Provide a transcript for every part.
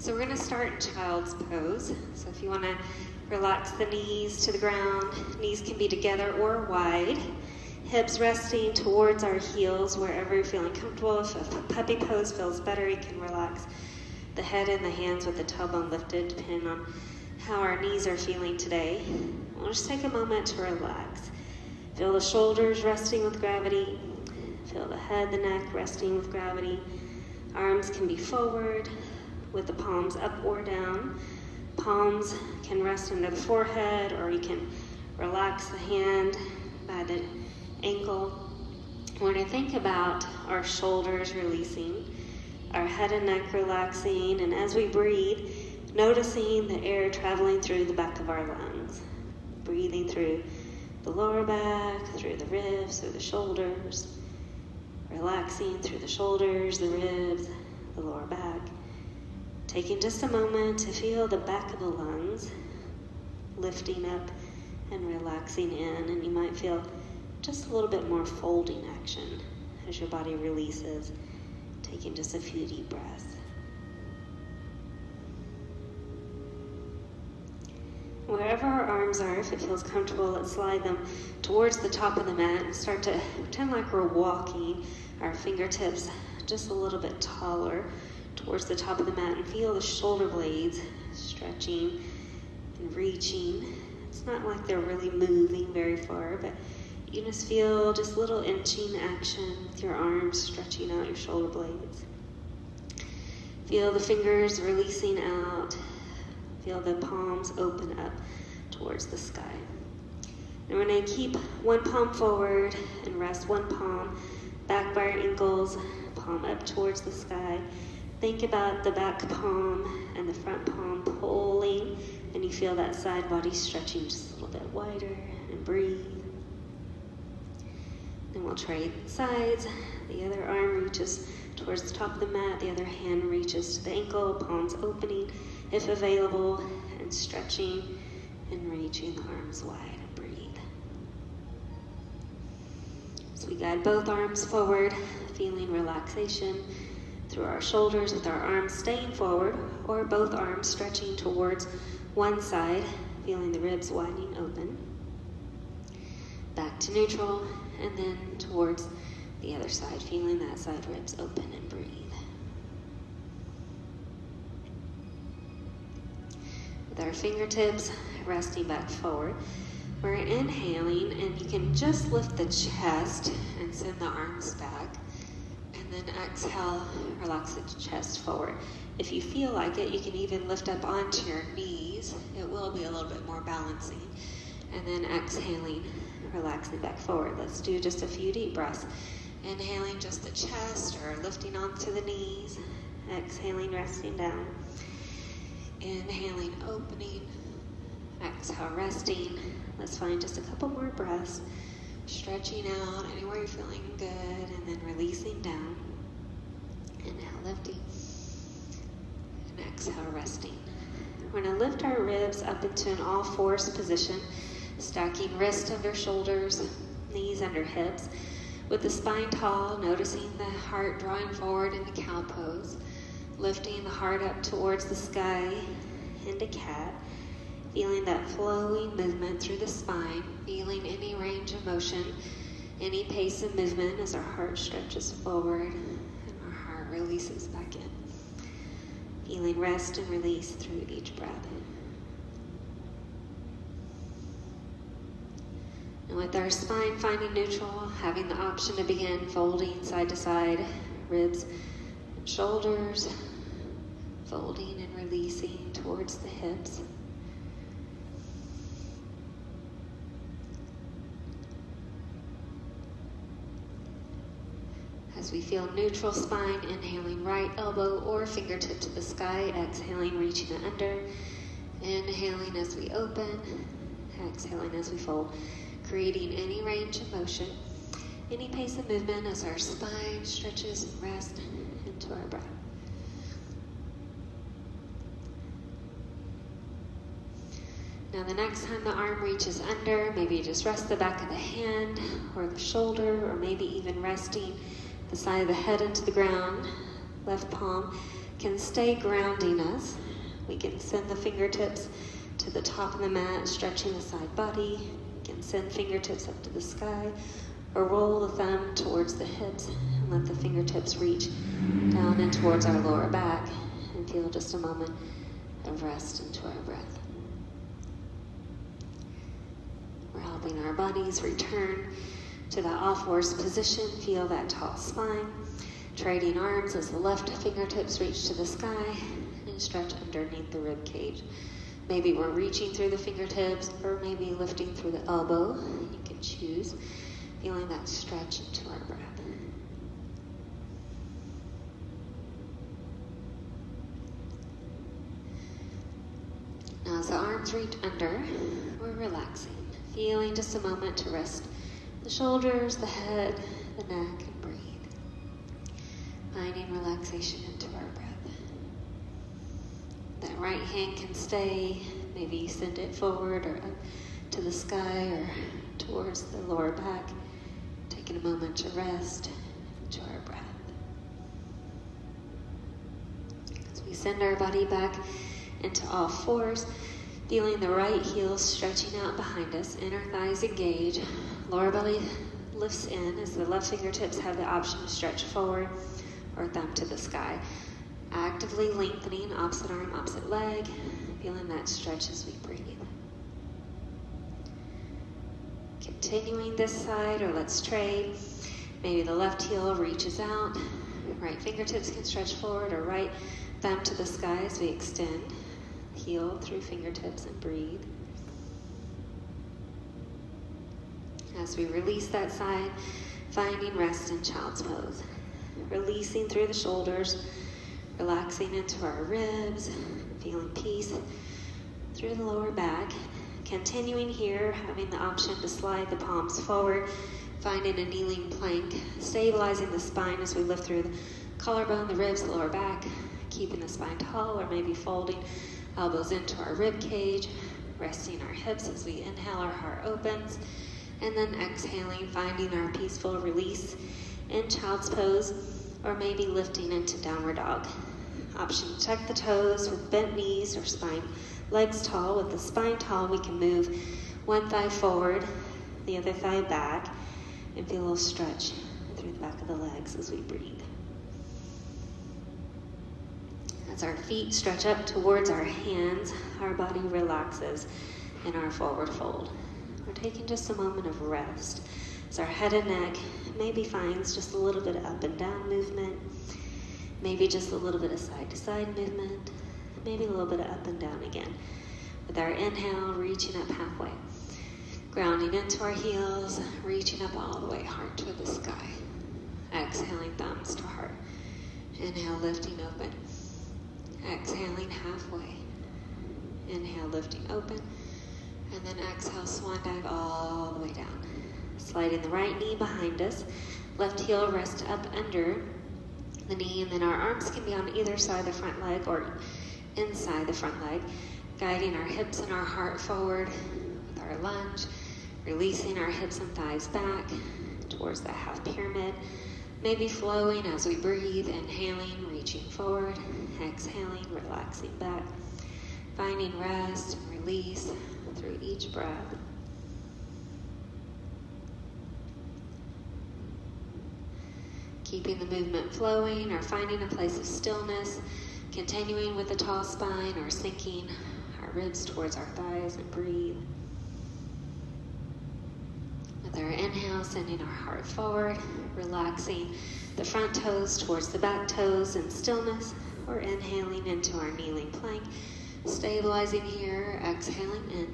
So we're going to start in child's pose. So if you want to relax the knees to the ground, knees can be together or wide. Hips resting towards our heels wherever you're feeling comfortable. If a puppy pose feels better, you can relax the head and the hands with the tailbone lifted, depending on how our knees are feeling today. We'll just take a moment to relax. Feel the shoulders resting with gravity. Feel the head, the neck resting with gravity. Arms can be forward with the palms up or down. Palms can rest under the forehead, or you can relax the hand by the ankle. We're going to think about our shoulders releasing, our head and neck relaxing, and as we breathe, noticing the air traveling through the back of our lungs. Breathing through the lower back, through the ribs, through the shoulders. Relaxing through the shoulders, the ribs, the lower back. Taking just a moment to feel the back of the lungs lifting up and relaxing in, and you might feel just a little bit more folding action as your body releases, taking just a few deep breaths. Wherever our arms are, if it feels comfortable, let's slide them towards the top of the mat and start to pretend like we're walking, our fingertips just a little bit taller towards the top of the mat, and feel the shoulder blades stretching and reaching. It's not like they're really moving very far, but you just feel just little inching action with your arms stretching out your shoulder blades. Feel the fingers releasing out. Feel the palms open up towards the sky. And we're going to keep one palm forward and rest one palm back by our ankles, palm up towards the sky. Think about the back palm and the front palm pulling, and you feel that side body stretching just a little bit wider, and breathe. Then we'll trade sides. The other arm reaches towards the top of the mat, the other hand reaches to the ankle, palms opening if available, and stretching and reaching the arms wide, and breathe. So we guide both arms forward, feeling relaxation through our shoulders with our arms staying forward, or both arms stretching towards one side, feeling the ribs widening open. Back to neutral, and then towards the other side, feeling that side ribs open, and breathe. With our fingertips resting back forward, we're inhaling, and you can just lift the chest and send the arms back. And then exhale, relax the chest forward. If you feel like it, you can even lift up onto your knees. It will be a little bit more balancing. And then exhaling, relaxing back forward. Let's do just a few deep breaths. Inhaling just the chest or lifting onto the knees. Exhaling, resting down. Inhaling, opening. Exhale, resting. Let's find just a couple more breaths. Stretching out anywhere you're feeling good, and then releasing down. Inhale, lifting. And exhale, resting. We're going to lift our ribs up into an all-fours position, stacking wrists under shoulders, knees under hips, with the spine tall, noticing the heart drawing forward into cow pose, lifting the heart up towards the sky into cat. Feeling that flowing movement through the spine, feeling any range of motion, any pace of movement as our heart stretches forward and our heart releases back in. Feeling rest and release through each breath. And with our spine finding neutral, having the option to begin folding side to side, ribs and shoulders, folding and releasing towards the hips. As we feel neutral spine, inhaling right elbow or fingertip to the sky, exhaling, reaching it under, inhaling as we open, exhaling as we fold, creating any range of motion, any pace of movement as our spine stretches and rests into our breath. Now the next time the arm reaches under, maybe just rest the back of the hand or the shoulder, or maybe even resting the side of the head into the ground. Left palm can stay grounding us. We can send the fingertips to the top of the mat, stretching the side body. We can send fingertips up to the sky, or roll the thumb towards the hips and let the fingertips reach down and towards our lower back, and feel just a moment of rest into our breath. We're helping our bodies return to that all-fours position. Feel that tall spine. Trading arms as the left fingertips reach to the sky and stretch underneath the rib cage. Maybe we're reaching through the fingertips, or maybe lifting through the elbow. You can choose. Feeling that stretch into our breath. Now as the arms reach under, we're relaxing. Feeling just a moment to rest the shoulders, the head, the neck, and breathe. Finding relaxation into our breath. That right hand can stay. Maybe you send it forward or up to the sky or towards the lower back. Taking a moment to rest into our breath. As we send our body back into all fours, feeling the right heel stretching out behind us, inner thighs engage, lower belly lifts in as the left fingertips have the option to stretch forward or thumb to the sky. Actively lengthening opposite arm, opposite leg, feeling that stretch as we breathe. Continuing this side, or let's trade. Maybe the left heel reaches out, right fingertips can stretch forward, or right thumb to the sky as we extend. Heel through fingertips and breathe. As we release that side, finding rest in child's pose. Releasing through the shoulders, relaxing into our ribs, feeling peace through the lower back. Continuing here, having the option to slide the palms forward, finding a kneeling plank, stabilizing the spine as we lift through the collarbone, the ribs, the lower back, keeping the spine tall, or maybe folding elbows into our rib cage, resting our hips as we inhale, our heart opens, and then exhaling, finding our peaceful release in child's pose, or maybe lifting into downward dog. Option to tuck the toes with bent knees or spine, legs tall. With the spine tall, we can move one thigh forward, the other thigh back, and feel a little stretch through the back of the legs as we breathe. As our feet stretch up towards our hands, our body relaxes in our forward fold. We're taking just a moment of rest as our head and neck maybe finds just a little bit of up and down movement, maybe just a little bit of side to side movement, maybe a little bit of up and down again. With our inhale, reaching up halfway, grounding into our heels, reaching up all the way, heart toward the sky. Exhaling, thumbs to heart. Inhale, lifting open. Exhaling halfway. Inhale, lifting open. And then exhale, swan dive all the way down. Sliding the right knee behind us. Left heel rest up under the knee, and then our arms can be on either side of the front leg or inside the front leg. Guiding our hips and our heart forward with our lunge. Releasing our hips and thighs back towards that half pyramid. Maybe flowing as we breathe, inhaling, reaching forward, exhaling, relaxing back, finding rest and release through each breath. Keeping the movement flowing or finding a place of stillness, continuing with the tall spine or sinking our ribs towards our thighs and breathe. With our inhale, sending our heart forward, relaxing the front toes towards the back toes in stillness, or inhaling into our kneeling plank, stabilizing here, exhaling in.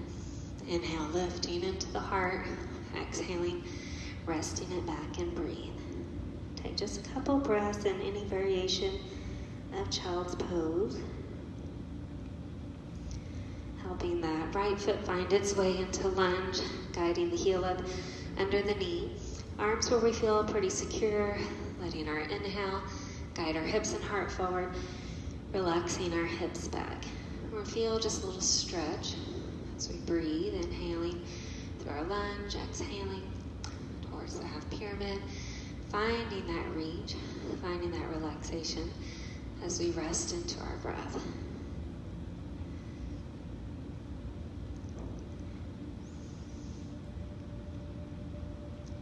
Inhale, lifting into the heart, exhaling, resting it back and breathe. Take just a couple breaths in any variation of child's pose. Helping that right foot find its way into lunge, guiding the heel up under the knee. Arms where we feel pretty secure, letting our inhale guide our hips and heart forward, relaxing our hips back. We'll feel just a little stretch as we breathe, inhaling through our lunge, exhaling towards the half pyramid, finding that reach, finding that relaxation as we rest into our breath.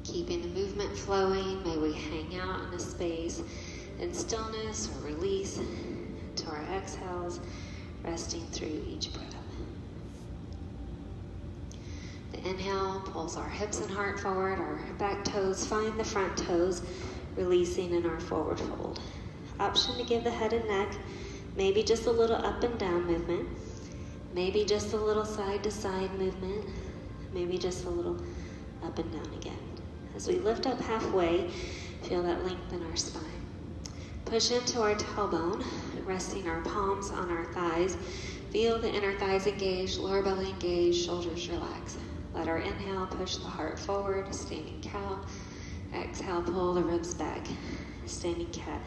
Keeping the movement flowing, may we hang out in a space in stillness or release to our exhales, resting through each breath. The inhale pulls our hips and heart forward, our back toes find the front toes, releasing in our forward fold. Option to give the head and neck maybe just a little up and down movement, maybe just a little side to side movement, maybe just a little up and down again. As we lift up halfway, feel that length in our spine. Push into our tailbone, resting our palms on our thighs. Feel the inner thighs engaged, lower belly engaged, shoulders relax. Let our inhale push the heart forward, standing cow. Exhale, pull the ribs back, standing cat.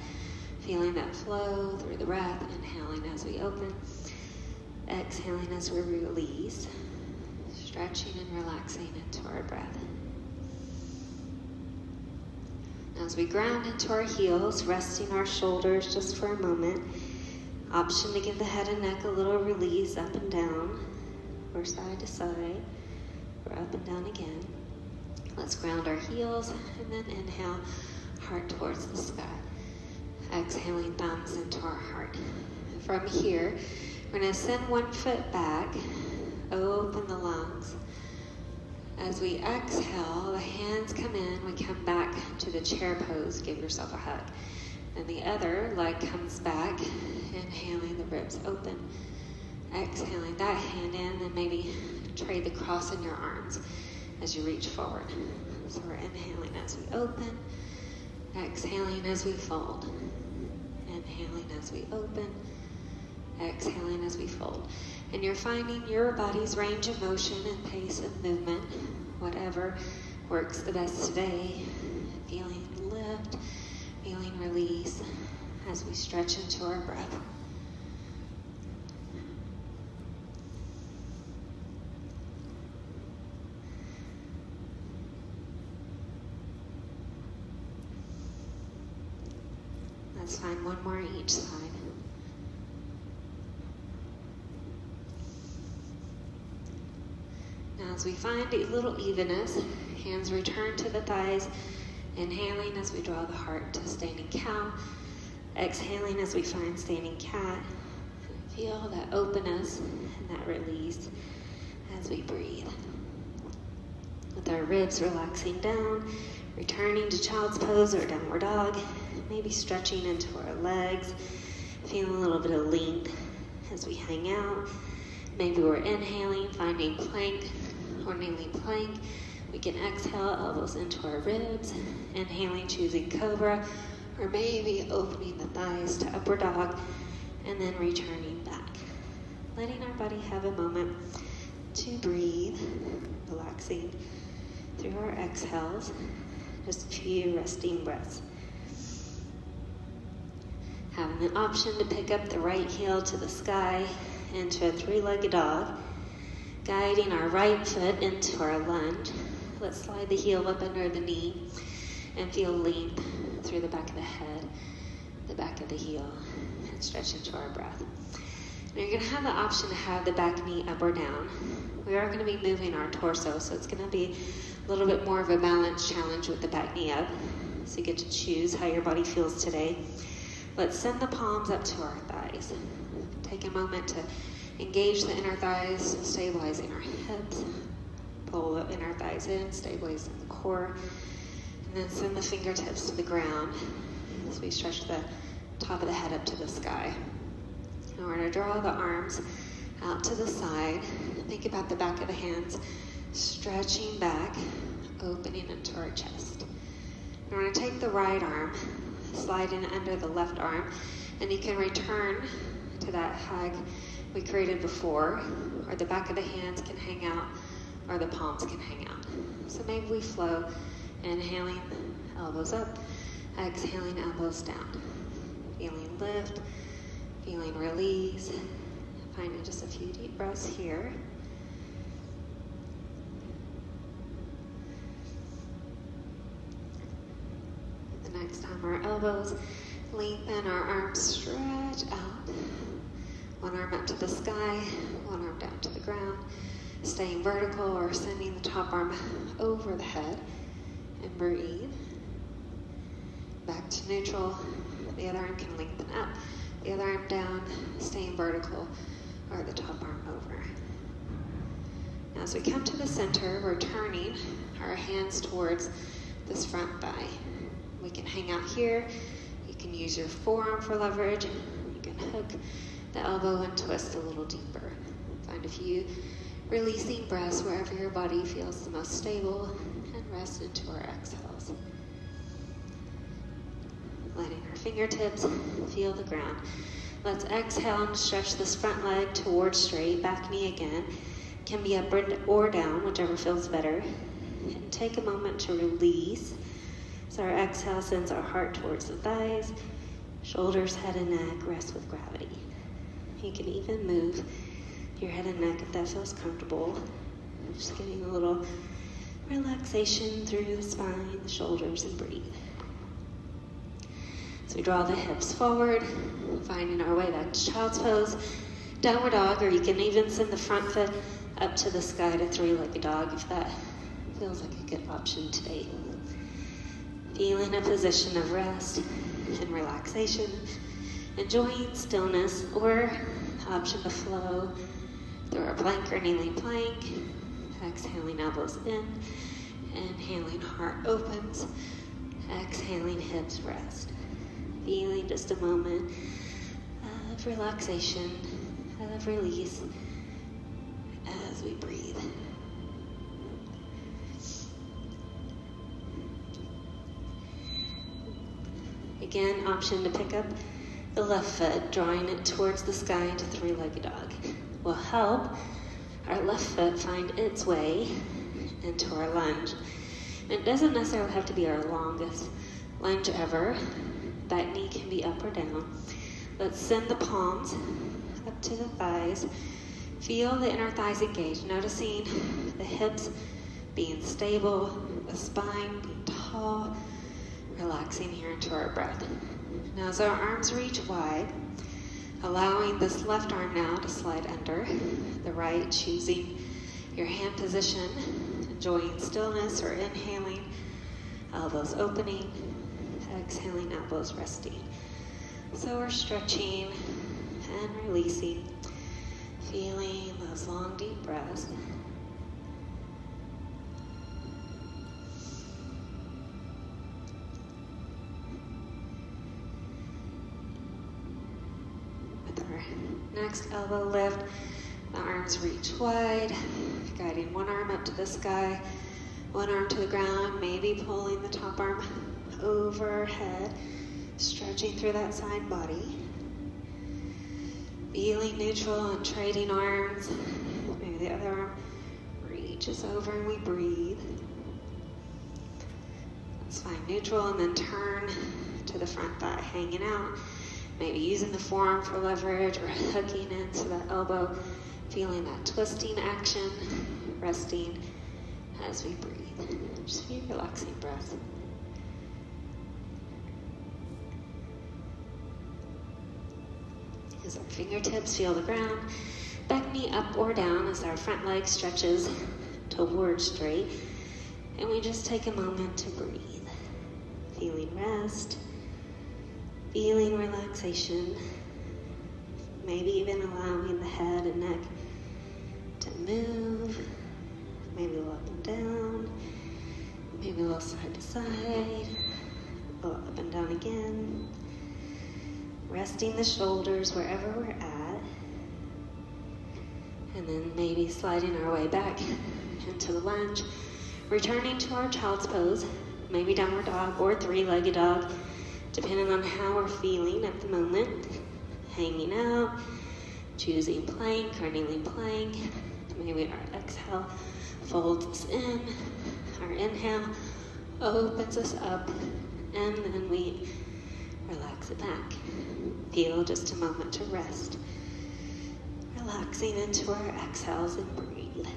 Feeling that flow through the breath, inhaling as we open, exhaling as we release, stretching and relaxing into our breath. As we ground into our heels, resting our shoulders just for a moment. Option to give the head and neck a little release up and down, or side to side, or up and down again. Let's ground our heels, and then inhale, heart towards the sky. Exhaling, thumbs into our heart. From here, we're going to send one foot back, open the lungs. As we exhale, the hands come in, we come back to the chair pose, give yourself a hug. Then the other leg comes back, inhaling, the ribs open. Exhaling that hand in, then maybe trade the cross in your arms as you reach forward. So we're inhaling as we open, exhaling as we fold. Inhaling as we open, exhaling as we fold. And you're finding your body's range of motion and pace of movement, whatever works the best today. Feeling lift, feeling release as we stretch into our breath. Let's find one more each side. Now as we find a little evenness, hands return to the thighs, inhaling as we draw the heart to standing cow, exhaling as we find standing cat. Feel that openness and that release as we breathe. With our ribs relaxing down, returning to child's pose or downward dog, maybe stretching into our legs, feeling a little bit of length as we hang out. Maybe we're inhaling, finding plank or kneeling plank. We can exhale, elbows into our ribs, inhaling, choosing cobra, or maybe opening the thighs to upward dog, and then returning back. Letting our body have a moment to breathe, relaxing through our exhales. Just a few resting breaths. Having the option to pick up the right heel to the sky into a three-legged dog, guiding our right foot into our lunge. Let's slide the heel up under the knee and feel length through the back of the head, the back of the heel, and stretch into our breath. Now you're going to have the option to have the back knee up or down. We are going to be moving our torso, so it's going to be a little bit more of a balance challenge with the back knee up. So you get to choose how your body feels today. Let's send the palms up to our thighs. Take a moment to engage the inner thighs, stabilizing our hips. Pull the inner thighs in, stabilizing the core. And then send the fingertips to the ground as we stretch the top of the head up to the sky. And we're going to draw the arms out to the side. Think about the back of the hands stretching back, opening into our chest. And we're going to take the right arm, slide in under the left arm, and you can return to that hug we created before, or the back of the hands can hang out, or the palms can hang out. So maybe we flow, inhaling, elbows up, exhaling, elbows down. Feeling lift, feeling release, finding just a few deep breaths here. The next time our elbows lengthen, our arms stretch. stretch out. One arm up to the sky, one arm down to the ground, staying vertical or sending the top arm over the head, and breathe. Back to neutral. The other arm can lengthen up. The other arm down, staying vertical, or the top arm over. Now as we come to the center, we're turning our hands towards this front thigh. We can hang out here. You can use your forearm for leverage. You can hook the elbow and twist a little deeper. Find a few releasing breaths wherever your body feels the most stable, and rest into our exhales. Letting our fingertips feel the ground. Let's exhale and stretch this front leg towards straight, back knee again. Can be up or down, whichever feels better. And take a moment to release. So our exhale sends our heart towards the thighs, shoulders, head and neck rest with gravity. You can even move your head and neck if that feels comfortable. Just getting a little relaxation through the spine, the shoulders, and breathe. So we draw the hips forward, finding our way back to child's pose, downward dog, or you can even send the front foot up to the sky to three-legged dog if that feels like a good option today. Feeling a position of rest and relaxation, enjoying stillness, or option to flow through our plank or kneeling plank, exhaling elbows in, inhaling heart opens, exhaling hips rest. Feeling just a moment of relaxation, of release as we breathe. Again, option to pick up the left foot, drawing it towards the sky into three-legged dog. Will help our left foot find its way into our lunge. And it doesn't necessarily have to be our longest lunge ever. That knee can be up or down. Let's send the palms up to the thighs. Feel the inner thighs engaged, noticing the hips being stable, the spine being tall, relaxing here into our breath. Now as our arms reach wide, allowing this left arm now to slide under the right, choosing your hand position, enjoying stillness or inhaling, elbows opening, exhaling, elbows resting. So we're stretching and releasing, feeling those long, deep breaths. With our next elbow lift, the arms reach wide, guiding one arm up to the sky, one arm to the ground, maybe pulling the top arm overhead, stretching through that side body. Feeling neutral and trading arms. Maybe the other arm reaches over and we breathe. Let's find neutral and then turn to the front thigh, hanging out. Maybe using the forearm for leverage or hooking into that elbow. Feeling that twisting action, resting as we breathe. Just a few relaxing breaths. As our fingertips feel the ground, back knee up or down as our front leg stretches towards straight. And we just take a moment to breathe. Feeling rest, feeling relaxation, maybe even allowing the head and neck to move, maybe a little up and down, maybe a little side to side, a little up and down again. Resting the shoulders wherever we're at. And then maybe sliding our way back into the lunge. Returning to our child's pose, maybe downward dog or three-legged dog, depending on how we're feeling at the moment. Hanging out, choosing plank or kneeling plank. Maybe our exhale folds us in. Our inhale opens us up, and then we relax it back. Feel just a moment to rest. Relaxing into our exhales and breathe.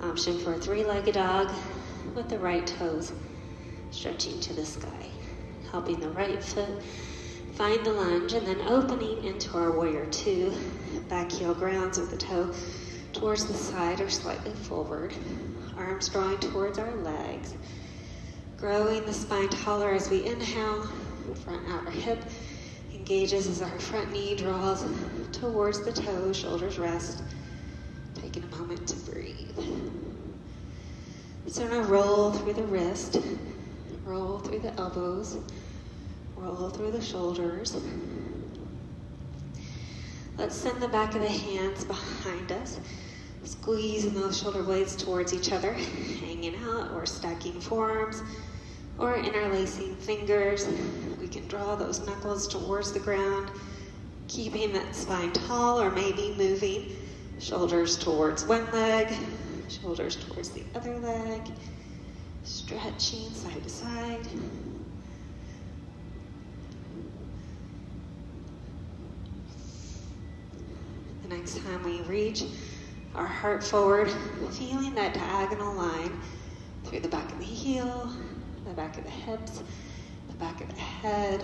Option for a three-legged dog with the right toes stretching to the sky, helping the right foot find the lunge, and then opening into our warrior two. Back heel grounds with the toe towards the side or slightly forward. Arms drawing towards our legs. Growing the spine taller as we inhale. Front outer hip engages as our front knee draws towards the toe. Shoulders rest. Taking a moment to breathe. So now roll through the wrist. Roll through the elbows. Roll through the shoulders. Let's send the back of the hands behind us. Squeezing those shoulder blades towards each other, hanging out or stacking forearms or interlacing fingers. We can draw those knuckles towards the ground, keeping that spine tall, or maybe moving shoulders towards one leg, shoulders towards the other leg, stretching side to side. The next time we reach our heart forward, feeling that diagonal line through the back of the heel, the back of the hips, the back of the head,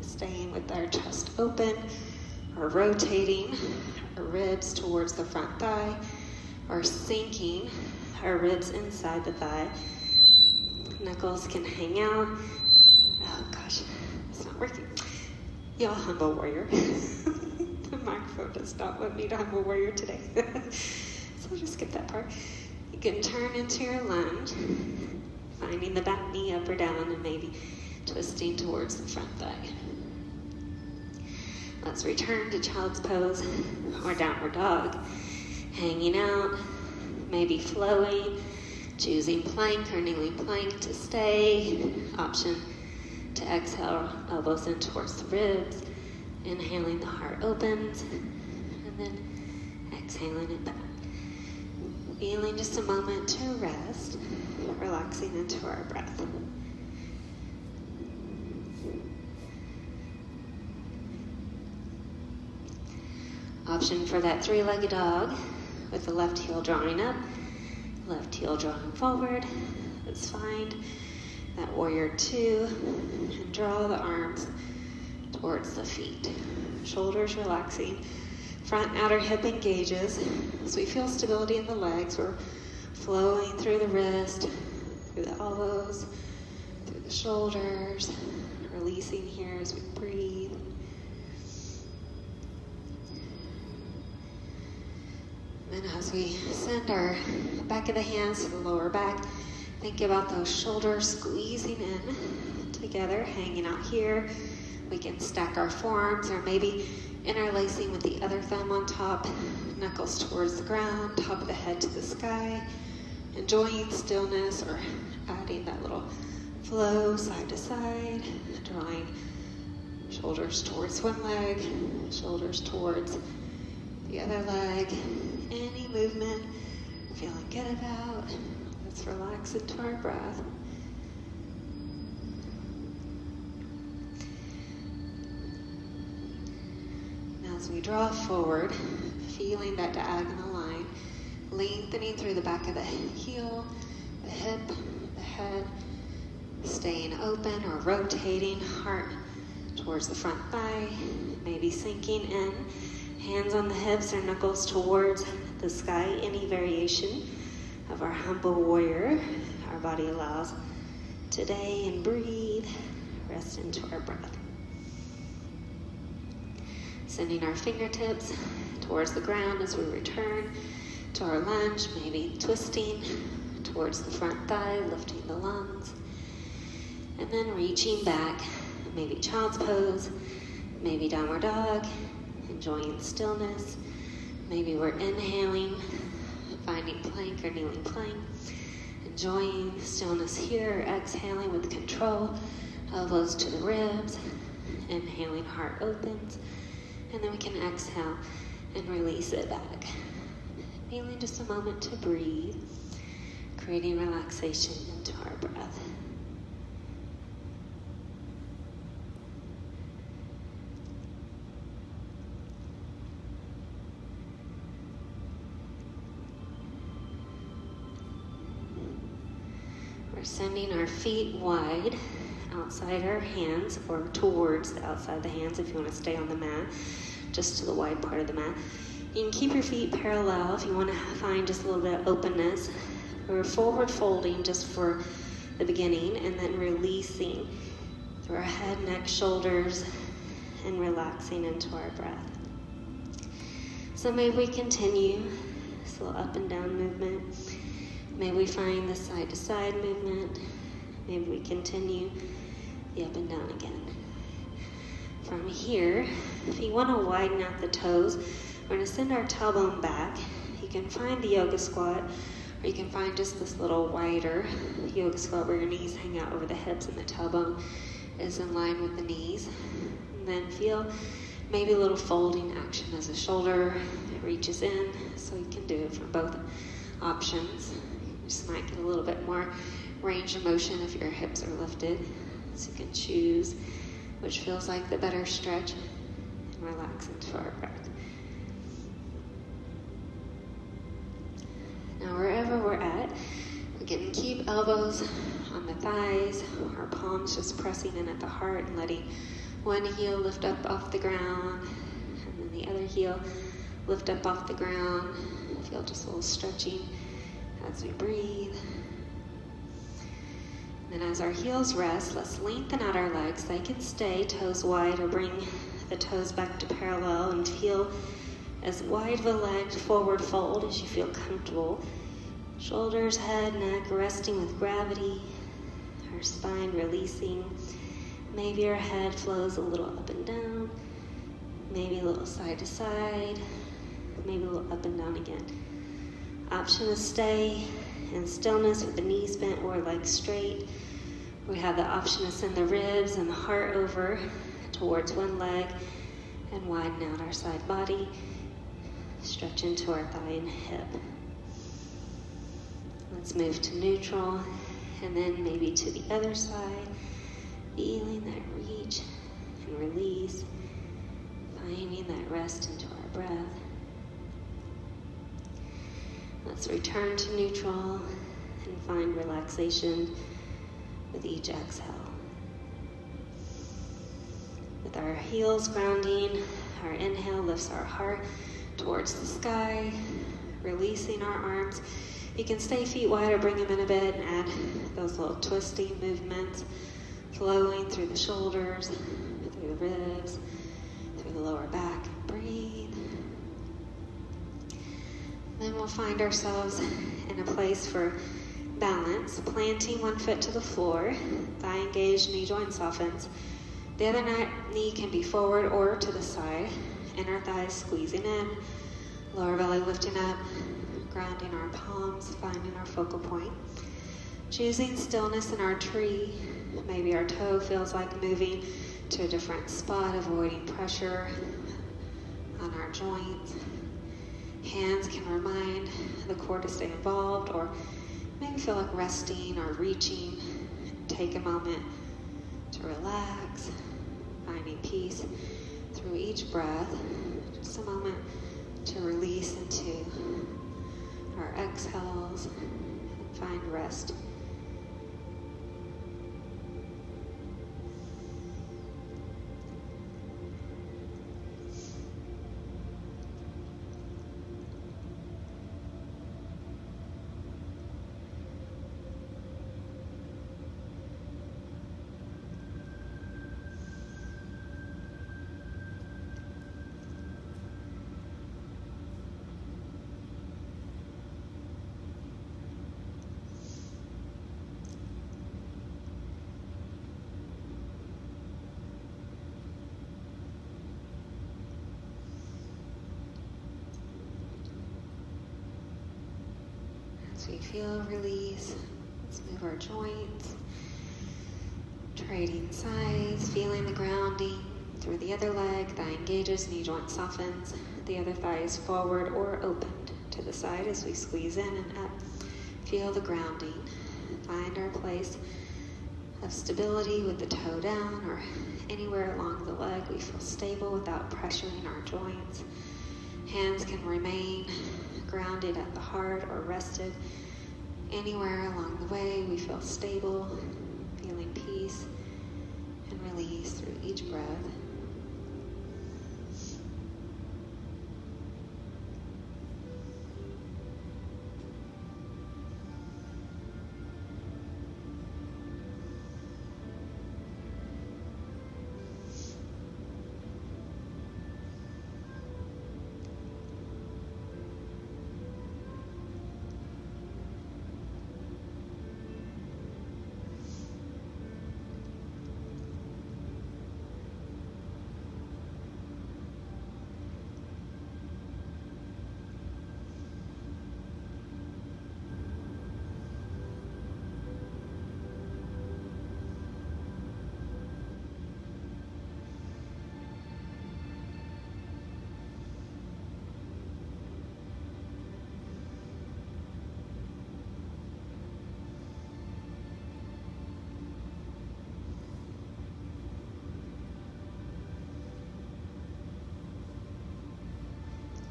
staying with our chest open, or rotating our ribs towards the front thigh, or sinking our ribs inside the thigh. Knuckles can hang out. Oh gosh, it's not working. Y'all humble warrior. The microphone does not want me to humble warrior today. So I'll just skip that part. You can turn into your lunge, finding the back knee up or down and maybe twisting towards the front thigh. Let's return to child's pose or downward dog. Hanging out, maybe flowing, choosing plank or kneeling plank to stay. Option to exhale, elbows in towards the ribs. Inhaling, the heart opens, and then exhaling it back. Feeling just a moment to rest, relaxing into our breath. Option for that three-legged dog with the left heel drawing up, left heel drawing forward. Let's find that warrior two and draw the arms towards the feet. Shoulders relaxing. Front outer hip engages. So we feel stability in the legs. We're flowing through the wrist, through the elbows, through the shoulders. Releasing here as we breathe. And as we send our back of the hands to the lower back, think about those shoulders squeezing in together, hanging out here. We can stack our forearms or maybe interlacing with the other thumb on top, knuckles towards the ground, top of the head to the sky, enjoying stillness or adding that little flow side to side, drawing shoulders towards one leg, shoulders towards the other leg. Any movement feeling good about. Let's relax into our breath. As we draw forward, feeling that diagonal line, lengthening through the back of the heel, the hip, the head, staying open or rotating, heart towards the front thigh, maybe sinking in, hands on the hips or knuckles towards the sky, any variation of our humble warrior our body allows today, and breathe, rest into our breath. Sending our fingertips towards the ground as we return to our lunge, maybe twisting towards the front thigh, lifting the lungs, and then reaching back, maybe child's pose, maybe downward dog, enjoying stillness. Maybe we're inhaling, finding plank or kneeling plank, enjoying stillness here, exhaling with control, elbows to the ribs, inhaling, heart opens. And then we can exhale and release it back. Feeling just a moment to breathe, creating relaxation into our breath. We're sending our feet wide outside our hands, or towards the outside of the hands if you want to stay on the mat, just to the wide part of the mat. You can keep your feet parallel if you want to find just a little bit of openness. We're forward folding just for the beginning, and then releasing through our head, neck, shoulders, and relaxing into our breath. So may we continue this little up and down movement. May we find the side to side movement. Maybe we continue the up and down again. From here, if you want to widen out the toes, we're going to send our tailbone back. You can find the yoga squat, or you can find just this little wider yoga squat where your knees hang out over the hips and the tailbone is in line with the knees. And then feel maybe a little folding action as the shoulder reaches in, so you can do it for both options. You just might get a little bit more range of motion if your hips are lifted, so you can choose which feels like the better stretch, and relax into our breath. Now wherever we're at, we can keep elbows on the thighs, our palms just pressing in at the heart and letting one heel lift up off the ground, and then the other heel lift up off the ground. Feel just a little stretching as we breathe. And as our heels rest, let's lengthen out our legs. They can stay toes wide, or bring the toes back to parallel, and feel as wide of a leg forward fold as you feel comfortable. Shoulders, head, neck resting with gravity. Our spine releasing. Maybe our head flows a little up and down. Maybe a little side to side. Maybe a little up and down again. Option to stay in stillness with the knees bent or legs straight. We have the option to send the ribs and the heart over towards one leg and widen out our side body. Stretch into our thigh and hip. Let's move to neutral, and then maybe to the other side. Feeling that reach and release. Finding that rest into our breath. Let's return to neutral and find relaxation with each exhale. With our heels grounding, our inhale lifts our heart towards the sky, releasing our arms. You can stay feet wide or bring them in a bit and add those little twisting movements, flowing through the shoulders, through the ribs, through the lower back. Breathe. Then we'll find ourselves in a place for balance, planting one foot to the floor, thigh engaged, knee joint softens. The other knee can be forward or to the side, inner thighs squeezing in, lower belly lifting up, grounding our palms, finding our focal point. Choosing stillness in our tree. Maybe our toe feels like moving to a different spot, avoiding pressure on our joints. Hands can remind the core to stay involved, or maybe feel like resting or reaching. Take a moment to relax, finding peace through each breath. Just a moment to release into our exhales and find rest. As we feel release, let's move our joints, trading sides, feeling the grounding through the other leg. Thigh engages, knee joint softens. The other thigh is forward or opened to the side as we squeeze in and up. Feel the grounding. Find our place of stability with the toe down or anywhere along the leg. We feel stable without pressuring our joints. Hands can remain grounded at the heart or rested Anywhere along the way we feel stable, feeling peace and release through each breath.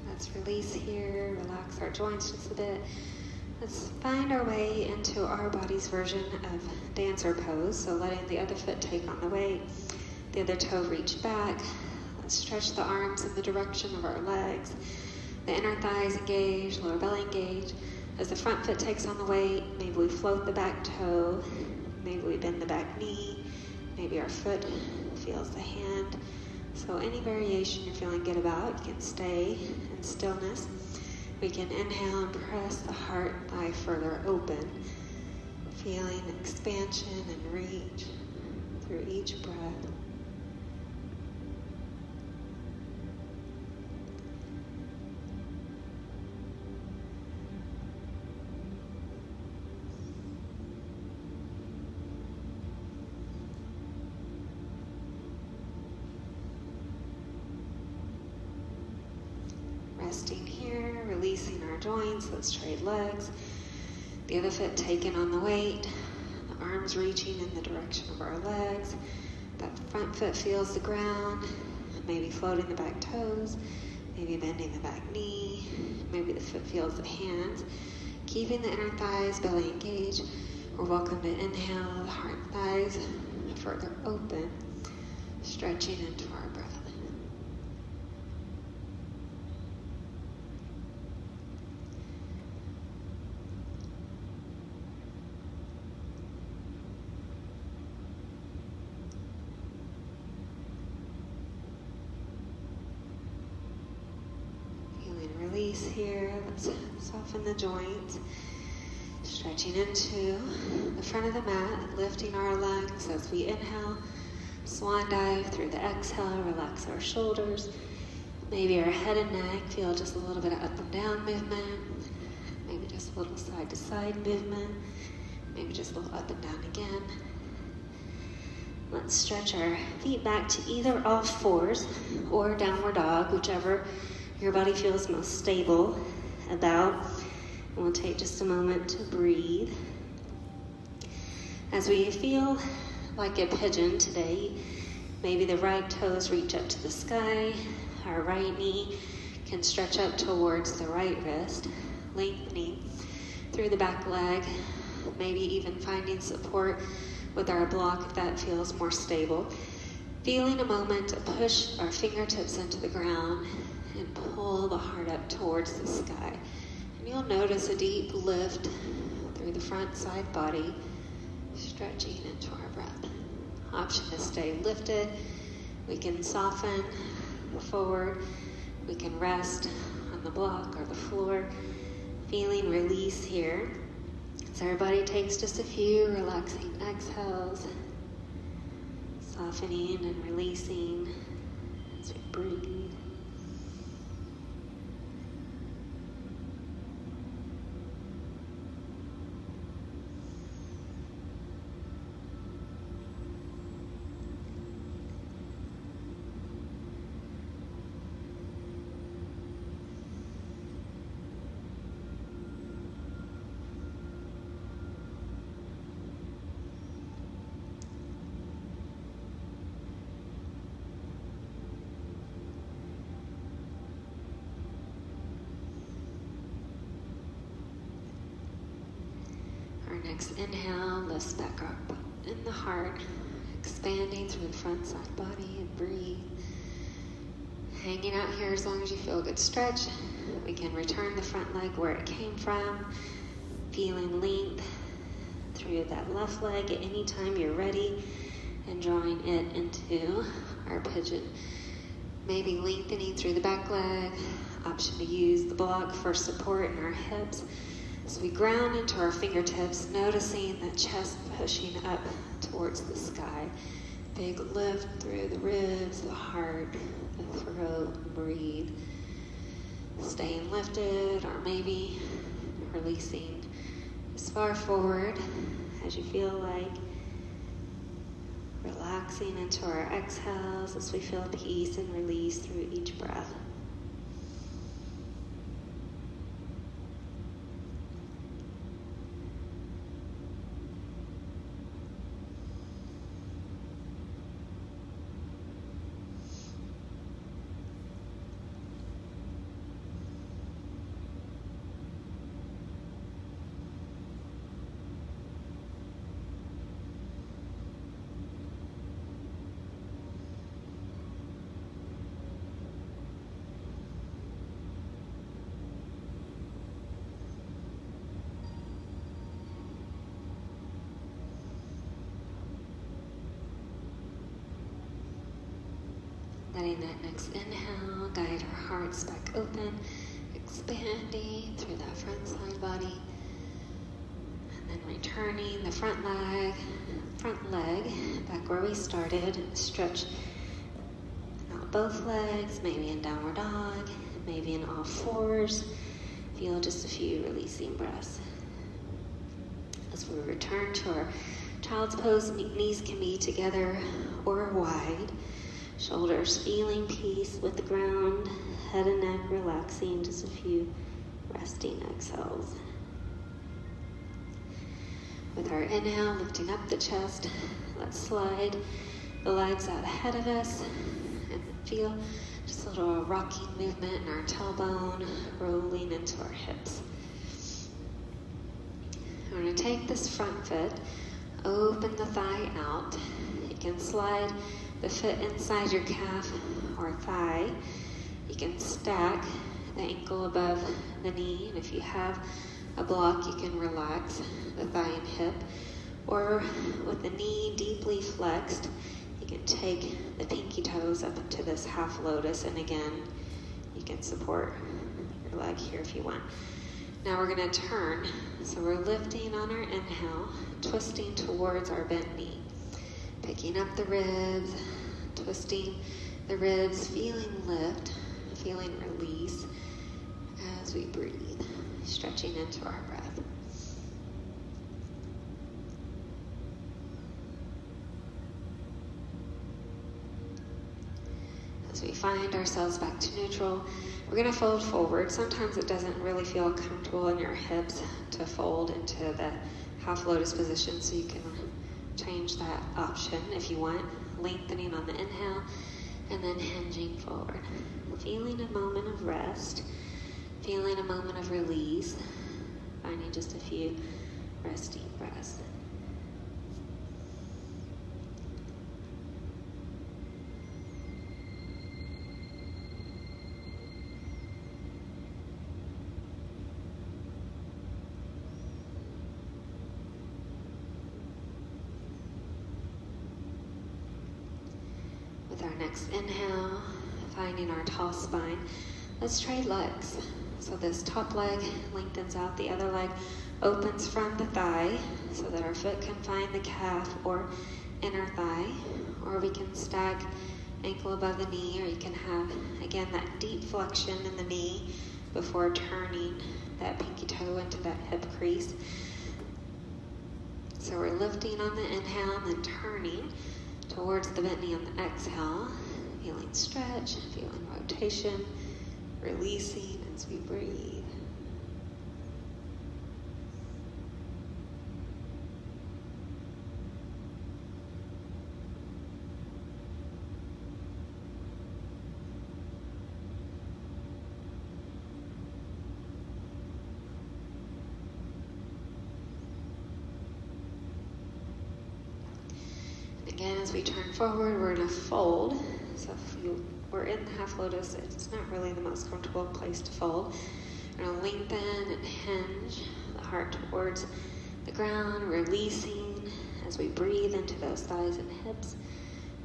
Let's release here, relax our joints just a bit. Let's find our way into our body's version of dancer pose. So letting the other foot take on the weight, the other toe reach back. Let's stretch the arms in the direction of our legs. The inner thighs engage, lower belly engage. As the front foot takes on the weight, maybe we float the back toe, maybe we bend the back knee, maybe our foot feels the hand. So any variation you're feeling good about, you can stay in stillness. We can inhale and press the heart thigh further open, feeling expansion and reach through each breath. Resting here, releasing our joints. Let's trade legs. The other foot taken on the weight. The arms reaching in the direction of our legs. That front foot feels the ground. Maybe floating the back toes. Maybe bending the back knee. Maybe the foot feels the hands. Keeping the inner thighs, belly engaged. We're welcome to inhale the heart and thighs further open. Stretching into our breath. Release here. Let's soften the joints. Stretching into the front of the mat, lifting our lungs as we inhale. Swan dive through the exhale. Relax our shoulders. Maybe our head and neck. Feel just a little bit of up and down movement. Maybe just a little side to side movement. Maybe just a little up and down again. Let's stretch our feet back to either all fours or downward dog, whichever your body feels most stable about. And we'll take just a moment to breathe. As we feel like a pigeon today, maybe the right toes reach up to the sky. Our right knee can stretch up towards the right wrist, lengthening through the back leg, maybe even finding support with our block if that feels more stable. Feeling a moment to push our fingertips into the ground and pull the heart up towards the sky. And you'll notice a deep lift through the front side body, stretching into our breath. Option to stay lifted. We can soften forward. We can rest on the block or the floor. Feeling release here. So everybody takes just a few relaxing exhales, softening and releasing as we breathe. next inhale, lifts back up in the heart, expanding through the front side body, and breathe. Hanging out here as long as you feel a good stretch. We can return the front leg where it came from, feeling length through that left leg at any time you're ready, and drawing it into our pigeon. Maybe lengthening through the back leg, option to use the block for support in our hips. As we ground into our fingertips, noticing the chest pushing up towards the sky. Big lift through the ribs, the heart, the throat, and breathe. Staying lifted, or maybe releasing as far forward as you feel like. Relaxing into our exhales as we feel peace and release through each breath. Letting that next inhale guide our hearts back open, expanding through that front side body. And then returning the front leg back where we started. Stretch out both legs, maybe in downward dog, maybe in all fours. Feel just a few releasing breaths. As we return to our child's pose, knees can be together or wide. Shoulders feeling peace with the ground, head and neck relaxing, just a few resting exhales. With our inhale, lifting up the chest, let's slide the legs out ahead of us and feel just a little rocking movement in our tailbone, rolling into our hips. We're going to take this front foot, open the thigh out. You can slide the foot inside your calf or thigh. You can stack the ankle above the knee, and if you have a block, you can relax the thigh and hip. Or with the knee deeply flexed, you can take the pinky toes up into this half lotus, and again, you can support your leg here if you want. Now we're going to turn, so we're lifting on our inhale, twisting towards our bent knee. Picking up the ribs, twisting the ribs, feeling lift, feeling release as we breathe, stretching into our breath. As we find ourselves back to neutral, we're going to fold forward. Sometimes it doesn't really feel comfortable in your hips to fold into the half lotus position, so you can change that option if you want, lengthening on the inhale and then hinging forward. Feeling a moment of rest, feeling a moment of release, finding just a few resting breaths. With our next inhale, finding our tall spine, let's trade legs. So this top leg lengthens out, the other leg opens from the thigh so that our foot can find the calf or inner thigh, or we can stack ankle above the knee, or you can have, again, that deep flexion in the knee before turning that pinky toe into that hip crease. So we're lifting on the inhale and then turning towards the bent knee on the exhale, feeling stretch, feeling rotation, releasing as we breathe. as we turn forward, we're going to fold. So if you were in the half lotus, it's not really the most comfortable place to fold. We're going to lengthen and hinge the heart towards the ground, releasing as we breathe into those thighs and hips,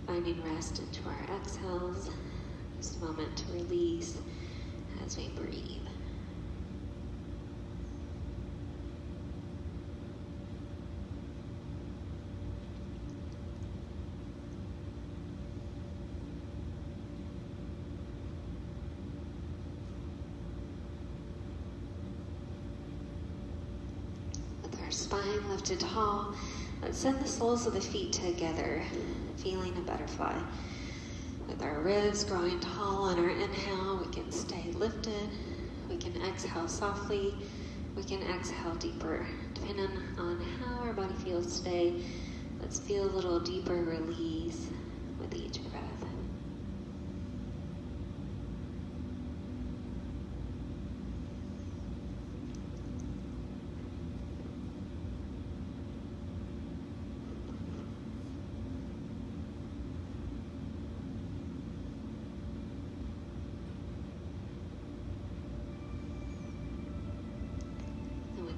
finding rest into our exhales. Just a moment to release as we breathe. Spine lifted tall. Let's send the soles of the feet together, feeling a butterfly. With our ribs growing tall on our inhale, we can stay lifted. We can exhale softly. We can exhale deeper. Depending on how our body feels today, let's feel a little deeper release with each breath.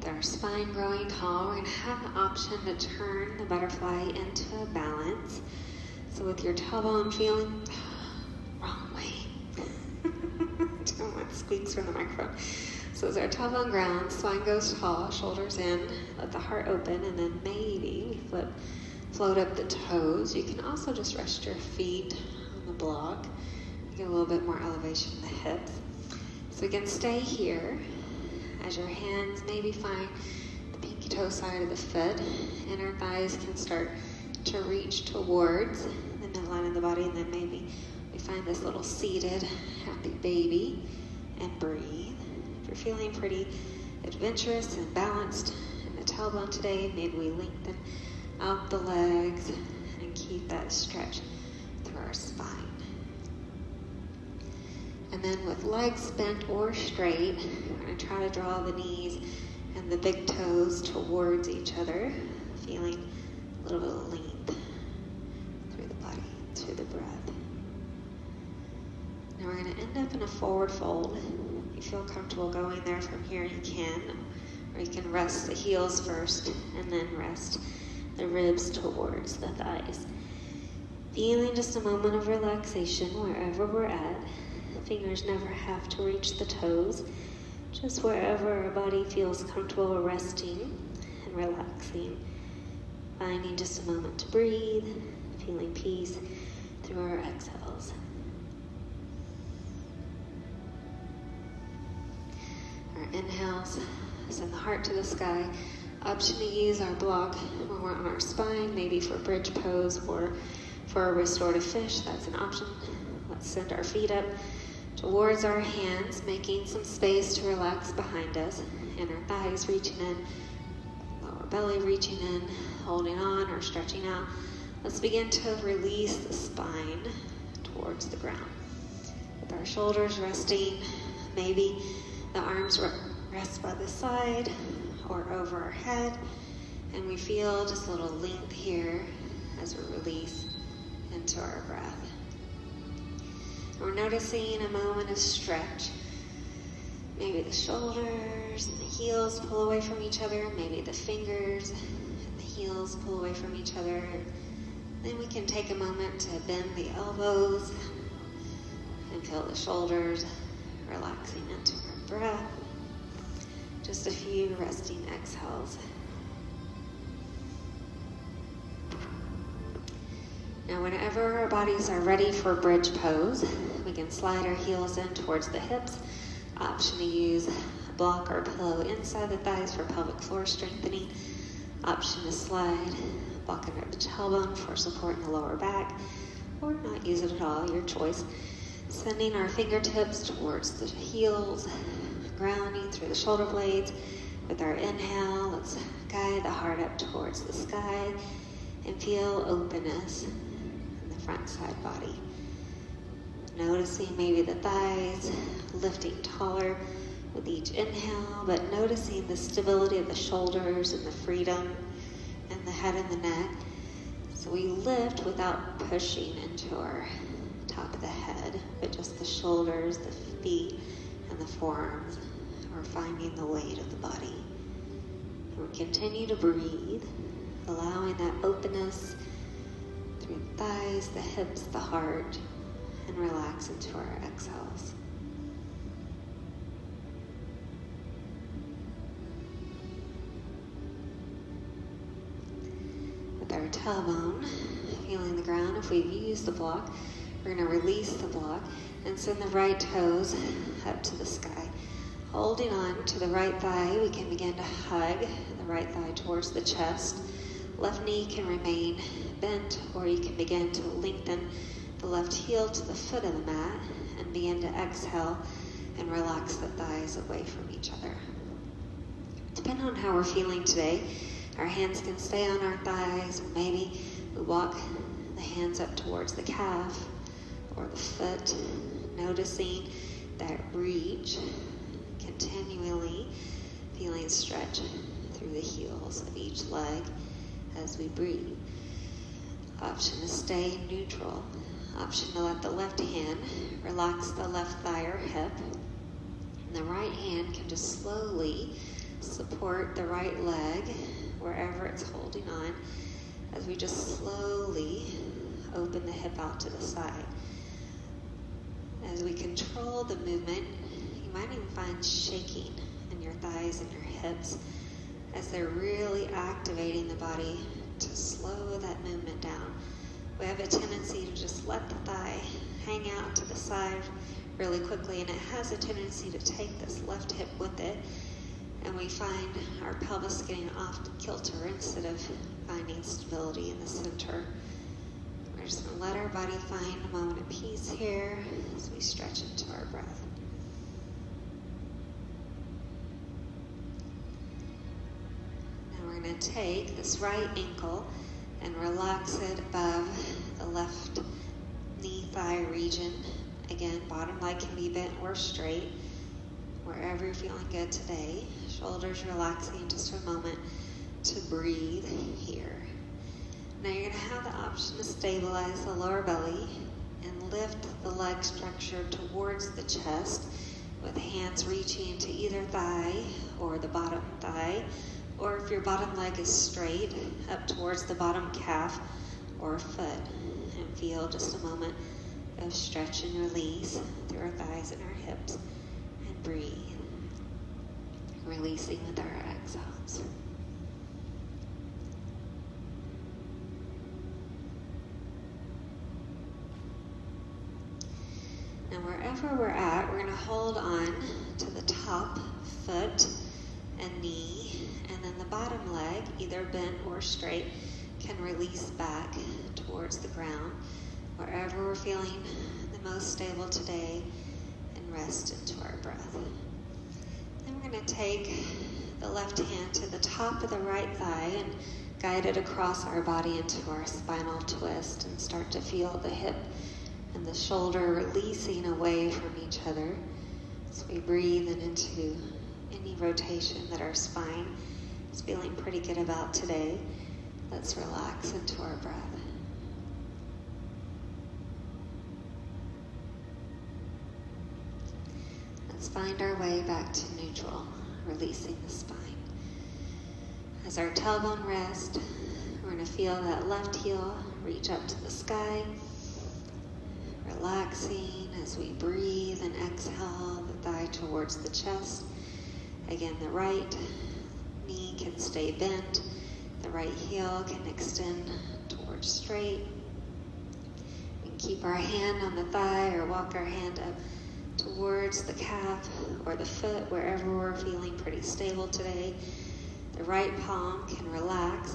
Our spine growing tall, we're going to have an option to turn the butterfly into a balance. So with your tailbone feeling, wrong way. Don't want squeaks from the microphone. So as our tailbone grounds, spine goes tall, shoulders in, let the heart open, and then maybe we float up the toes. You can also just rest your feet on the block. Get a little bit more elevation in the hips. So we can stay here. As your hands maybe find the pinky toe side of the foot, inner thighs can start to reach towards the midline of the body, and then maybe we find this little seated happy baby and breathe. If you're feeling pretty adventurous and balanced in the tailbone today, maybe we lengthen out the legs and keep that stretch through our spine. And then with legs bent or straight, we're going to try to draw the knees and the big toes towards each other, feeling a little bit of length through the body, through the breath. Now we're going to end up in a forward fold. If you feel comfortable going there from here, you can. Or you can rest the heels first and then rest the ribs towards the thighs. Feeling just a moment of relaxation wherever we're at. Fingers never have to reach the toes, just wherever our body feels comfortable resting and relaxing. Finding just a moment to breathe, feeling peace through our exhales. Our inhales send the heart to the sky. Option to use our block when we're on our spine, maybe for bridge pose or for a restorative fish. That's an option. Let's send our feet up towards our hands, making some space to relax behind us, and our thighs reaching in, lower belly reaching in, holding on or stretching out. Let's begin to release the spine towards the ground. With our shoulders resting, maybe the arms rest by the side or over our head, and we feel just a little length here as we release into our breath. We're noticing a moment of stretch. Maybe the shoulders and the heels pull away from each other. Maybe the fingers and the heels pull away from each other. And then we can take a moment to bend the elbows and feel the shoulders relaxing into our breath. Just a few resting exhales. Now, whenever our bodies are ready for bridge pose, we can slide our heels in towards the hips. Option to use a block or pillow inside the thighs for pelvic floor strengthening. Option to slide a block under the tailbone for support in the lower back, or not use it at all, your choice. Sending our fingertips towards the heels, grounding through the shoulder blades. With our inhale, let's guide the heart up towards the sky and feel openness in the front side body. Noticing maybe the thighs lifting taller with each inhale, but noticing the stability of the shoulders and the freedom in the head and the neck. So we lift without pushing into our top of the head, but just the shoulders, the feet, and the forearms are finding the weight of the body. And we continue to breathe, allowing that openness through the thighs, the hips, the heart, and relax into our exhales. With our tailbone feeling the ground, if we've used the block, we're going to release the block and send the right toes up to the sky. Holding on to the right thigh, we can begin to hug the right thigh towards the chest. Left knee can remain bent, or you can begin to lengthen the left heel to the foot of the mat and begin to exhale and relax the thighs away from each other. Depending on how we're feeling today, our hands can stay on our thighs, or maybe we walk the hands up towards the calf or the foot, noticing that reach, continually feeling stretch through the heels of each leg as we breathe. Option to stay neutral. Option to let the left hand relax the left thigh or hip. And the right hand can just slowly support the right leg wherever it's holding on as we just slowly open the hip out to the side. As we control the movement, you might even find shaking in your thighs and your hips as they're really activating the body to slow that movement down. We have a tendency to just let the thigh hang out to the side really quickly, and it has a tendency to take this left hip with it, and we find our pelvis getting off kilter instead of finding stability in the center. We're just going to let our body find a moment of peace here as we stretch into our breath. Now we're going to take this right ankle and relax it above the left knee thigh region. Again, bottom leg can be bent or straight, wherever you're feeling good today. Shoulders relaxing, just a moment to breathe here. Now you're going to have the option to stabilize the lower belly and lift the leg structure towards the chest with hands reaching to either thigh or the bottom thigh, or if your bottom leg is straight, up towards the bottom calf or foot. And feel just a moment of stretch and release through our thighs and our hips, and breathe, releasing with our exhales. Now wherever we're at, we're going to hold on to the top foot and knee, and then the bottom leg, either bent or straight, can release back towards the ground, wherever we're feeling the most stable today, and rest into our breath. Then we're going to take the left hand to the top of the right thigh and guide it across our body into our spinal twist, and start to feel the hip and the shoulder releasing away from each other as we breathe and into any rotation that our spine is feeling pretty good about today. Let's relax into our breath. Let's find our way back to neutral, releasing the spine. As our tailbone rests, we're going to feel that left heel reach up to the sky, relaxing as we breathe and exhale the thigh towards the chest. Again, the right knee can stay bent, the right heel can extend towards straight. We can keep our hand on the thigh or walk our hand up towards the calf or the foot, wherever we're feeling pretty stable today. The right palm can relax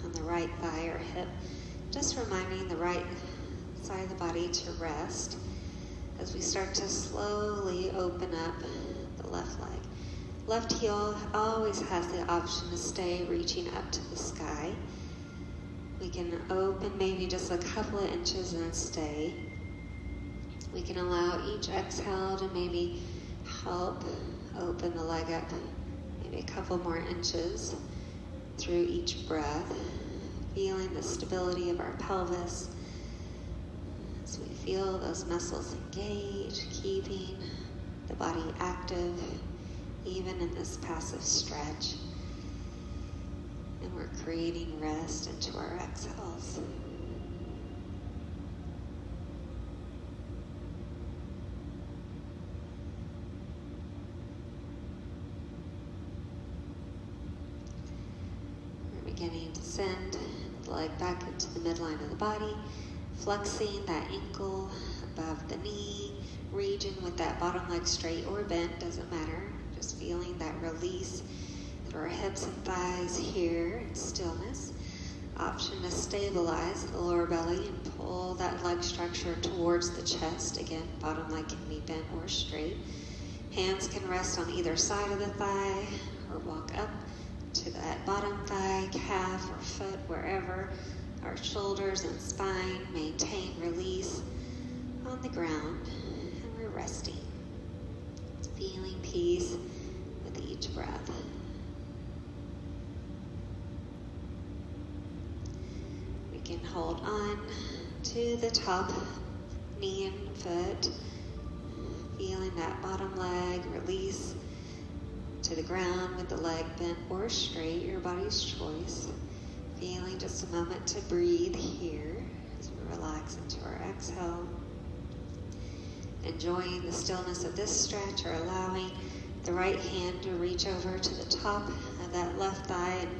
on the right thigh or hip, just reminding the right side of the body to rest as we start to slowly open up the left leg. Left heel always has the option to stay reaching up to the sky. We can open maybe just a couple of inches and stay. We can allow each exhale to maybe help open the leg up maybe a couple more inches through each breath. feeling the stability of our pelvis as we feel those muscles engage, keeping the body active even in this passive stretch. And we're creating rest into our exhales. We're beginning to send the leg back into the midline of the body, flexing that ankle above the knee region with that bottom leg straight or bent, doesn't matter. Just feeling that release through our hips and thighs here in stillness. Option to stabilize the lower belly and pull that leg structure towards the chest. Again, bottom leg can be bent or straight. Hands can rest on either side of the thigh or walk up to that bottom thigh, calf, or foot, wherever. Our shoulders and spine maintain release on the ground, and we're resting, feeling peace with each breath. We can hold on to the top knee and foot, feeling that bottom leg release to the ground with the leg bent or straight, your body's choice. Feeling just a moment to breathe here as we relax into our exhale. Enjoying the stillness of this stretch, or allowing the right hand to reach over to the top of that left thigh and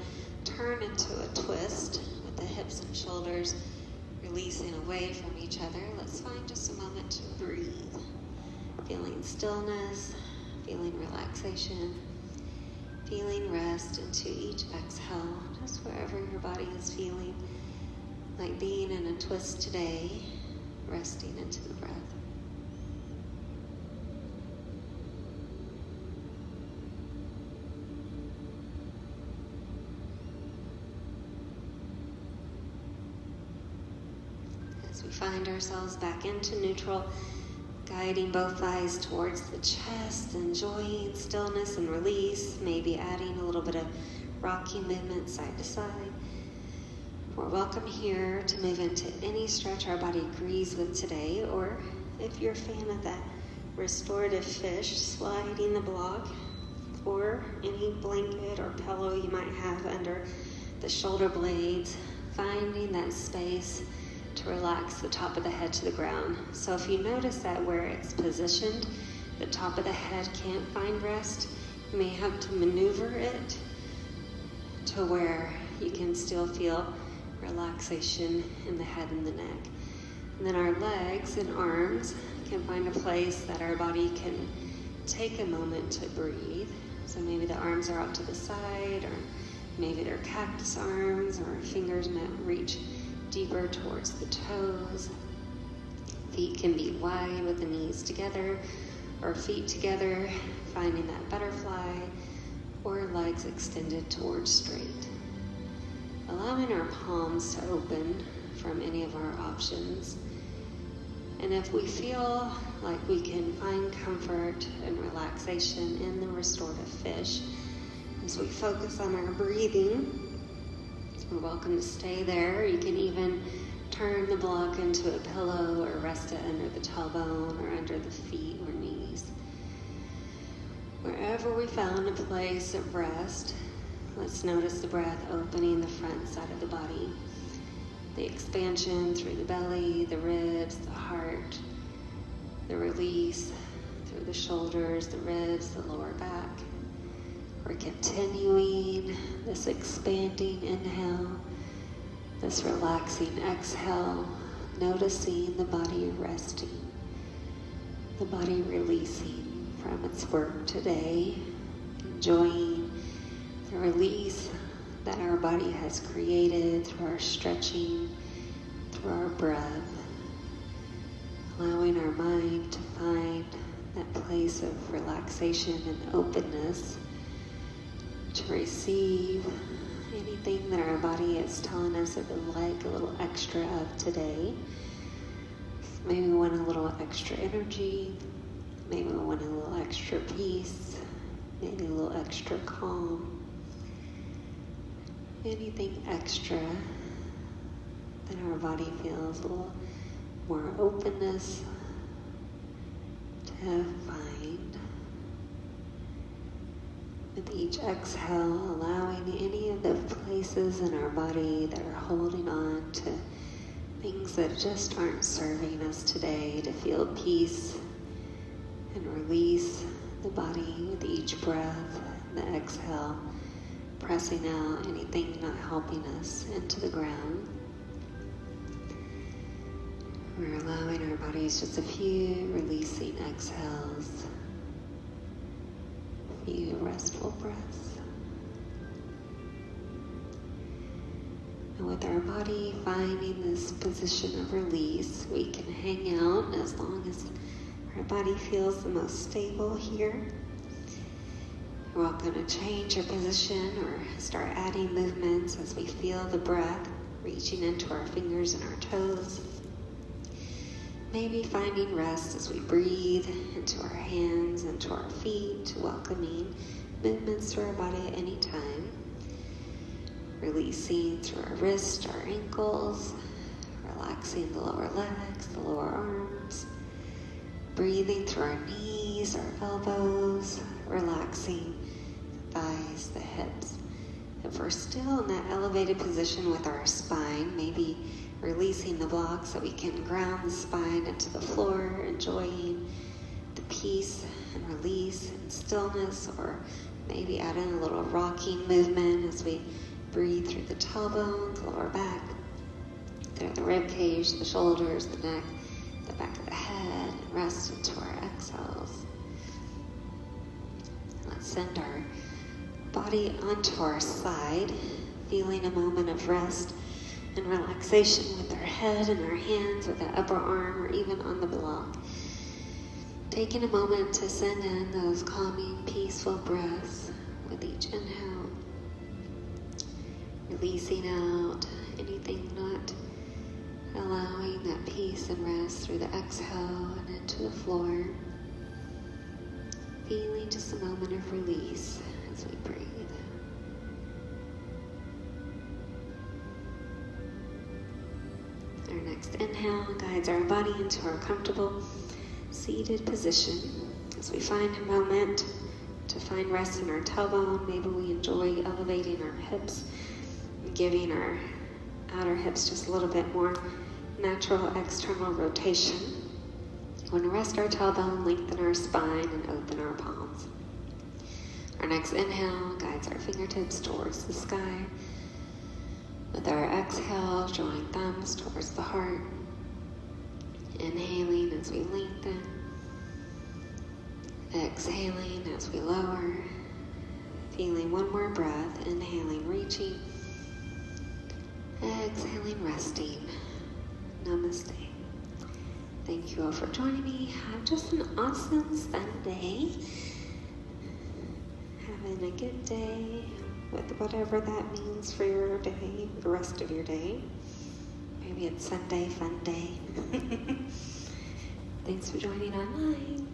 turn into a twist with the hips and shoulders releasing away from each other. Let's find just a moment to breathe. Feeling stillness, feeling relaxation, feeling rest into each exhale, just wherever your body is feeling like being in a twist today, resting into the breath. As we find ourselves back into neutral, guiding both thighs towards the chest, enjoying stillness and release, maybe adding a little bit of rocking movement side to side. We're welcome here to move into any stretch our body agrees with today, or if you're a fan of that restorative fish, sliding the block, or any blanket or pillow you might have under the shoulder blades, finding that space to relax the top of the head to the ground. So if you notice that where it's positioned, the top of the head can't find rest, you may have to maneuver it to where you can still feel relaxation in the head and the neck. And then our legs and arms can find a place that our body can take a moment to breathe. So maybe the arms are out to the side, or maybe they're cactus arms, or fingers might reach deeper towards the toes. Feet can be wide with the knees together, or feet together, finding that butterfly, or legs extended towards straight. Allowing our palms to open from any of our options. And if we feel like we can find comfort and relaxation in the restorative fish, as we focus on our breathing, you're welcome to stay there. You can even turn the block into a pillow or rest it under the tailbone or under the feet or knees. Wherever we found a place of rest, let's notice the breath opening the front side of the body. The expansion through the belly, the ribs, the heart, the release through the shoulders, the ribs, the lower back. We're continuing this expanding inhale, this relaxing exhale, noticing the body resting, the body releasing from its work today, enjoying the release that our body has created through our stretching, through our breath, allowing our mind to find that place of relaxation and openness to receive anything that our body is telling us it would like a little extra of today. Maybe we want a little extra energy, maybe we want a little extra peace, maybe a little extra calm. Anything extra then our body feels a little more openness to find. With each exhale, allowing any of the places in our body that are holding on to things that just aren't serving us today to feel peace and release the body with each breath. The exhale, pressing out anything not helping us into the ground. We're allowing our bodies just a few releasing exhales, a few restful breaths. And with our body finding this position of release, we can hang out as long as our body feels the most stable here. We're welcome to change our position or start adding movements as we feel the breath reaching into our fingers and our toes. Maybe finding rest as we breathe into our hands, into our feet, welcoming movements through our body at any time. Releasing through our wrists, our ankles, relaxing the lower legs, the lower arms. Breathing through our knees, our elbows, relaxing the thighs, the hips. If we're still in that elevated position with our spine, maybe releasing the blocks so we can ground the spine into the floor, enjoying the peace and release and stillness, or maybe adding a little rocking movement as we breathe through the tailbone, the lower back, through the rib cage, the shoulders, the neck, the back of the head, and rest into our exhales. Let's send our body onto our side, feeling a moment of rest and relaxation with our head and our hands, with the upper arm, or even on the block. Taking a moment to send in those calming, peaceful breaths with each inhale. Releasing out anything not allowing that peace and rest through the exhale and into the floor. Feeling just a moment of release as we breathe. Our next inhale guides our body into our comfortable seated position. As we find a moment to find rest in our tailbone, maybe we enjoy elevating our hips and giving our outer hips just a little bit more natural external rotation. We want to rest our tailbone, lengthen our spine, and open our palms. Our next inhale guides our fingertips towards the sky. With our exhale, drawing thumbs towards the heart. Inhaling as we lengthen. Exhaling as we lower. Feeling one more breath. Inhaling, reaching. Exhaling, resting. Namaste. Thank you all for joining me. Have just an awesome Sunday. Having a good day with whatever that means for your day, the rest of your day. Maybe it's Sunday, fun day. Thanks for joining online.